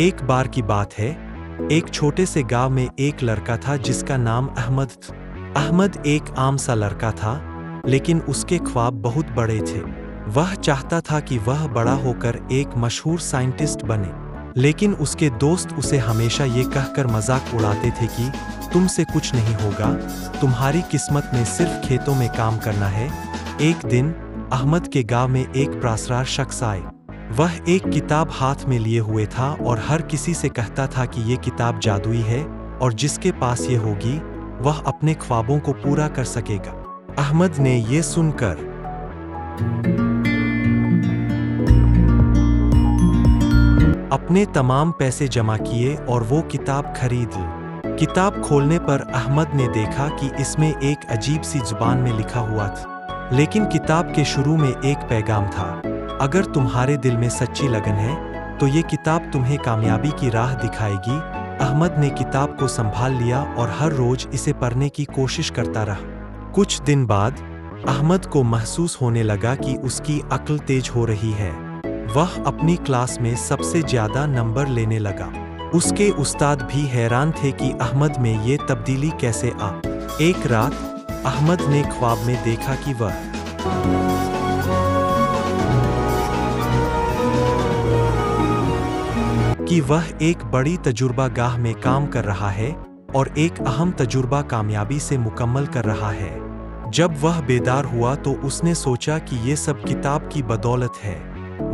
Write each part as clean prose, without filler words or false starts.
एक बार की बात है, एक छोटे से गांव में एक लड़का था जिसका नाम अहमद था। अहमद एक आम सा लड़का था, लेकिन उसके ख्वाब बहुत बड़े थे। वह चाहता था कि वह बड़ा होकर एक मशहूर साइंटिस्ट बने, लेकिन उसके दोस्त उसे हमेशा ये कहकर मजाक उड़ाते थे कि तुमसे कुछ नहीं होगा, तुम्हारी किस्मत में सिर्फ खेतों में काम करना है। एक दिन अहमद के गांव में एक प्रासरार शख्स आए। वह एक किताब हाथ में लिए हुए था और हर किसी से कहता था कि ये किताब जादुई है और जिसके पास ये होगी वह अपने ख्वाबों को पूरा कर सकेगा। अहमद ने ये सुनकर अपने तमाम पैसे जमा किए और वो किताब खरीद ली। किताब खोलने पर अहमद ने देखा कि इसमें एक अजीब सी जुबान में लिखा हुआ था, लेकिन किताब के शुरू में एक पैगाम था। अगर तुम्हारे दिल में सच्ची लगन है तो ये किताब तुम्हें कामयाबी की राह दिखाएगी। अहमद ने किताब को संभाल लिया और हर रोज इसे पढ़ने की कोशिश करता रहा। कुछ दिन बाद अहमद को महसूस होने लगा कि उसकी अक्ल तेज हो रही है। वह अपनी क्लास में सबसे ज्यादा नंबर लेने लगा। उसके उस्ताद भी हैरान थे कि अहमद में ये तब्दीली कैसे आ। एक रात अहमद ने ख्वाब में देखा कि वह एक बड़ी तजुर्बागाह में काम कर रहा है और एक अहम तजुर्बा कामयाबी से मुकम्मल कर रहा है। जब वह बेदार हुआ तो उसने सोचा कि ये सब किताब की बदौलत है।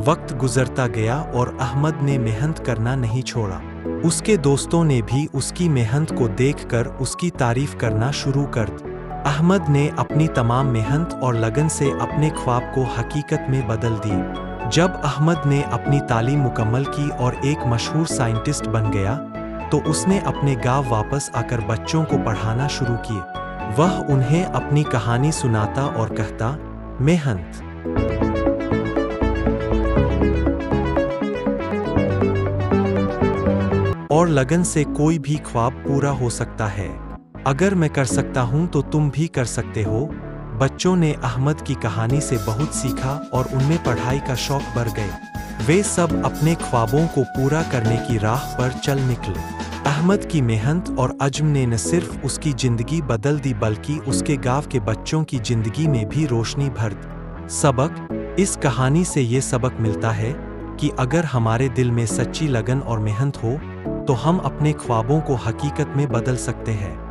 वक्त गुजरता गया और अहमद ने मेहनत करना नहीं छोड़ा। उसके दोस्तों ने भी उसकी मेहनत को देखकर उसकी तारीफ करना शुरू कर दी। अहमद ने अपनी तमाम मेहनत और लगन से अपने ख्वाब को हकीकत में बदल दिया। जब अहमद ने अपनी तालीम मुकम्मल की और एक मशहूर साइंटिस्ट बन गया तो उसने अपने गांव वापस आकर बच्चों को पढ़ाना शुरू किया। वह उन्हें अपनी कहानी सुनाता और कहता, मेहनत और लगन से कोई भी ख्वाब पूरा हो सकता है। अगर मैं कर सकता हूं तो तुम भी कर सकते हो। बच्चों ने अहमद की कहानी से बहुत सीखा और उनमें पढ़ाई का शौक बढ़ गए। वे सब अपने ख्वाबों को पूरा करने की राह पर चल निकले। अहमद की मेहनत और अज़्म ने न सिर्फ उसकी जिंदगी बदल दी बल्कि उसके गांव के बच्चों की जिंदगी में भी रोशनी भर दी। सबक: इस कहानी से ये सबक मिलता है कि अगर हमारे दिल में सच्ची लगन और मेहनत हो तो हम अपने ख्वाबों को हकीकत में बदल सकते हैं।